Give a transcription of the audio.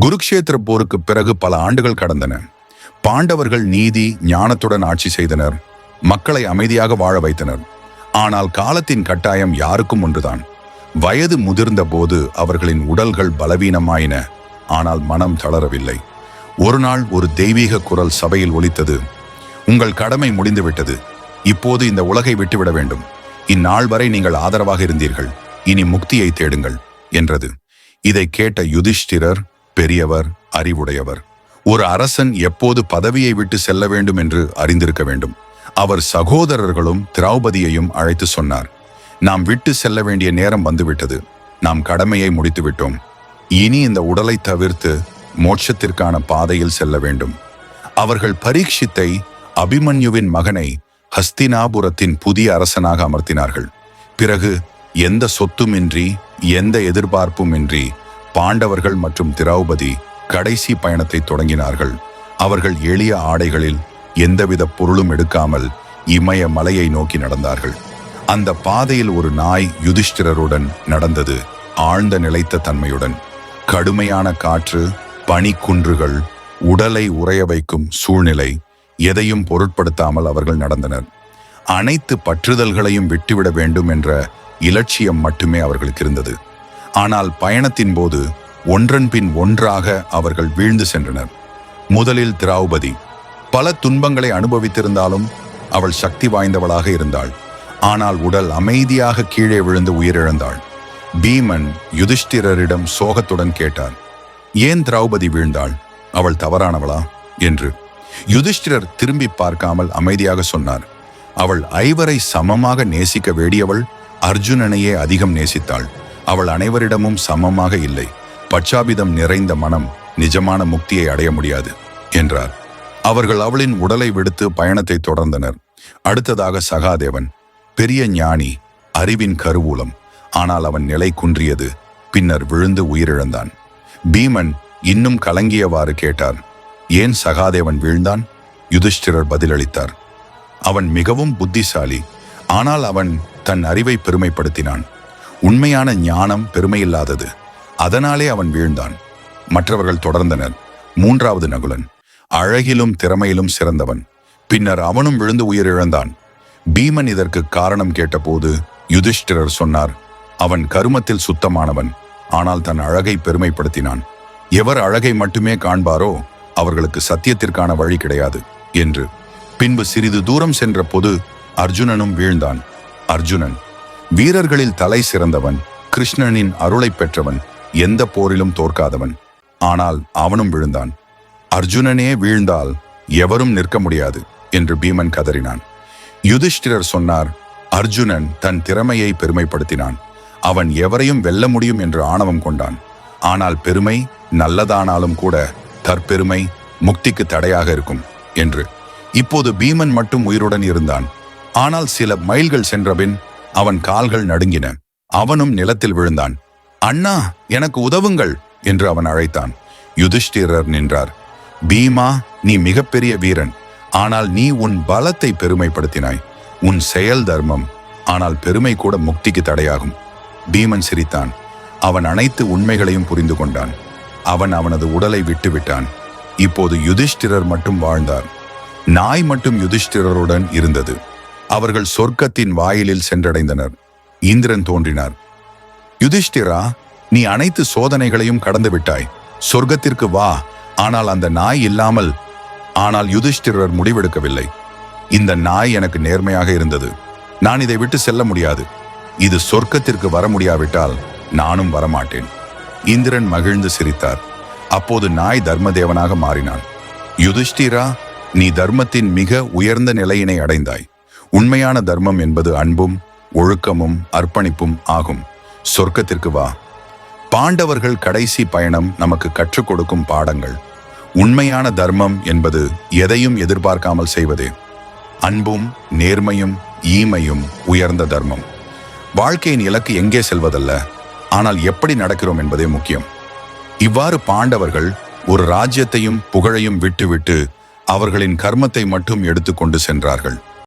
குருக்ஷேத்திர போருக்கு பிறகு பல ஆண்டுகள் கடந்தன. பாண்டவர்கள் நீதி ஞானத்துடன் ஆட்சி செய்தனர், மக்களை அமைதியாக வாழ வைத்தனர். ஆனால் காலத்தின் கட்டாயம் யாருக்கும் ஒன்றுதான். வயது முதிர்ந்த போது அவர்களின் உடல்கள் பலவீனமாயின, ஆனால் மனம் தளரவில்லை. ஒரு நாள் ஒரு தெய்வீக குரல் சபையில் ஒலித்தது. உங்கள் கடமை முடிந்துவிட்டது, இப்போது இந்த உலகை விட்டுவிட வேண்டும். இந்நாள் வரை நீங்கள் ஆதரவாக இருந்தீர்கள், இனி முக்தியை தேடுங்கள் என்றது. இதை கேட்ட யுதிஷ்டிரர் பெரியவர், அறிவுடையவர். ஒரு அரசன் எப்போது பதவியை விட்டு செல்ல வேண்டும் என்று அறிந்திருக்க வேண்டும். அவர் சகோதரர்களும் திரௌபதியையும் அழைத்து சொன்னார், நாம் விட்டு செல்ல வேண்டிய நேரம் வந்துவிட்டது. நாம் கடமையை முடித்து விட்டோம். இனி இந்த உடலை தவிர்த்து மோட்சத்திற்கான பாதையில் செல்ல வேண்டும். அவர்கள் பரீட்சித்தை, அபிமன்யுவின் மகனை, ஹஸ்தினாபுரத்தின் புதிய அரசனாக அமர்த்தினார்கள். பிறகு எந்த சொத்துமின்றி, எந்த எதிர்பார்ப்புமின்றி பாண்டவர்கள் மற்றும் திரௌபதி கடைசி பயணத்தை தொடங்கினார்கள். அவர்கள் எளிய ஆடைகளில் எந்தவித பொருளும் எடுக்காமல் இமய மலையை நோக்கி நடந்தார்கள். அந்த பாதையில் ஒரு நாய் யுதிஷ்டிரருடன் நடந்தது, ஆழ்ந்த நிலைத்த தன்மையுடன். கடுமையான காற்று, பனிக்குன்றுகள், உடலை உறைய வைக்கும் சூழ்நிலை, எதையும் பொருட்படுத்தாமல் அவர்கள் நடந்தனர். அனைத்து பற்றுதல்களையும் விட்டுவிட வேண்டும் என்ற இலட்சியம் மட்டுமே அவர்களுக்கு இருந்தது. ஆனால் பயணத்தின் போது ஒன்றன் பின் ஒன்றாக அவர்கள் வீழ்ந்து சென்றனர். முதலில் திரௌபதி பல துன்பங்களை அனுபவித்திருந்தாலும் அவள் சக்தி வாய்ந்தவளாக இருந்தாள். ஆனால் உடல் அமைதியாக கீழே விழுந்து உயிரிழந்தாள். பீமன் யுதிஷ்டிரரிடம் சோகத்துடன் கேட்டார், ஏன் திரௌபதி வீழ்ந்தாள்? அவள் தவறானவளா என்று. யுதிஷ்டிரர் திரும்பி பார்க்காமல் அமைதியாக சொன்னார், அவள் ஐவரை சமமாக நேசிக்க வேண்டியவள் அர்ஜுனனையே அதிகம் நேசித்தாள். அவள் அனைவரிடமும் சமமாக இல்லை. பச்சாபிதம் நிறைந்த மனம் நிஜமான முக்தியை அடைய முடியாது என்றார். அவர்கள் அவளின் உடலை விடுத்து பயணத்தை தொடர்ந்தனர். அடுத்ததாக சகாதேவன், பெரிய ஞானி, அறிவின் கருவூலம். ஆனால் அவன் நிலை குன்றியது. பின்னர் விழுந்து உயிரிழந்தான். பீமன் இன்னும் கலங்கியவாறு கேட்டார், ஏன் சகாதேவன் வீழ்ந்தான்? யுதிஷ்டிரர் பதிலளித்தார், அவன் மிகவும் புத்திசாலி, ஆனால் அவன் தன் அறிவை பெருமைப்படுத்தினான். உண்மையான ஞானம் பெருமையில்லாதது, அதனாலே அவன் வீழ்ந்தான். மற்றவர்கள் தொடர்ந்தனர். மூன்றாவது நகுலன், அழகிலும் திறமையிலும் சிறந்தவன். பின்னர் அவனும் விழுந்து உயிரிழந்தான். பீமன் இதற்கு காரணம் கேட்டபோது யுதிஷ்டிரர் சொன்னார், அவன் கருமத்தில் சுத்தமானவன், ஆனால் தன் அழகை பெருமைப்படுத்தினான். எவர் அழகை மட்டுமே காண்பாரோ அவர்களுக்கு சத்தியத்திற்கான வழி கிடையாது என்று. பின்பு சிறிது தூரம் சென்ற போது அர்ஜுனனும் வீழ்ந்தான். அர்ஜுனன் வீரர்களில் தலை சிறந்தவன், கிருஷ்ணனின் அருளை பெற்றவன், எந்த போரிலும் தோற்காதவன். ஆனால் அவனும் விழுந்தான். அர்ஜுனனே வீழ்ந்தால் எவரும் நிற்க முடியாது என்று பீமன் கதறினான். யுதிஷ்டிரர் சொன்னார், அர்ஜுனன் தன் திறமையை பெருமைப்படுத்தினான். அவன் எவரையும் வெல்ல முடியும் என்று ஆணவம் கொண்டான். ஆனால் பெருமை நல்லதானாலும் கூட தற்பெருமை முக்திக்கு தடையாக இருக்கும் என்று. இப்போது பீமன் மட்டும் உயிருடன் இருந்தான். ஆனால் சில மைல்கள் சென்றபின் அவன் கால்கள் நடுங்கின. அவனும் நிலத்தில் விழுந்தான். அண்ணா, எனக்கு உதவுங்கள் என்று அவன் அழைத்தான். யுதிஷ்டிரர் நின்றார். பீமா, நீ மிகப்பெரிய வீரன், ஆனால் நீ உன் பலத்தை பெருமைப்படுத்தினாய். உன் செயல் தர்மம், ஆனால் பெருமை கூட முக்திக்கு தடையாகும். பீமன் சிரித்தான். அவன் அனைத்து உண்மைகளையும் புரிந்து கொண்டான். அவன் அவனது உடலை விட்டுவிட்டான். இப்போது யுதிஷ்டிரர் மட்டும் வாழ்ந்தார். நாய் மட்டும் யுதிஷ்டிரருடன் இருந்தது. அவர்கள் சொர்க்கத்தின் வாயிலில் சென்றடைந்தனர். இந்திரன் தோன்றினார். யுதிஷ்டிரா, நீ அனைத்து சோதனைகளையும் கடந்து விட்டாய். சொர்க்கத்திற்கு வா. ஆனால் அந்த நாய் இல்லாமல். ஆனால் யுதிஷ்டிரர் முடிவெடுக்கவில்லை. இந்த நாய் எனக்கு நேர்மையாக இருந்தது. நான் இதை விட்டு செல்ல முடியாது. இது சொர்க்கத்திற்கு வர முடியாவிட்டால் நானும் வரமாட்டேன். இந்திரன் மகிழ்ந்து சிரித்தார். அப்போது நாய் தர்மதேவனாக மாறினான். யுதிஷ்டிரா, நீ தர்மத்தின் மிக உயர்ந்த நிலையினை அடைந்தாய். உண்மையான தர்மம் என்பது அன்பும் ஒழுக்கமும் அர்ப்பணிப்பும் ஆகும். சொர்க்கத்திற்கு வா. பாண்டவர்கள் கடைசி பயணம் நமக்கு கற்றுக் கொடுக்கும் பாடங்கள். உண்மையான தர்மம் என்பது எதையும் எதிர்பார்க்காமல் செய்வதே. அன்பும் நேர்மையும் ஈமையும் உயர்ந்த தர்மம். வாழ்க்கையின் இலக்கு எங்கே செல்வதல்ல, ஆனால் எப்படி நடக்கிறோம் என்பதே முக்கியம். இவ்வாறு பாண்டவர்கள் ஒரு ராஜ்யத்தையும் புகழையும் விட்டுவிட்டு அவர்களின் கர்மத்தை மட்டும் எடுத்துக்கொண்டு சென்றார்கள்.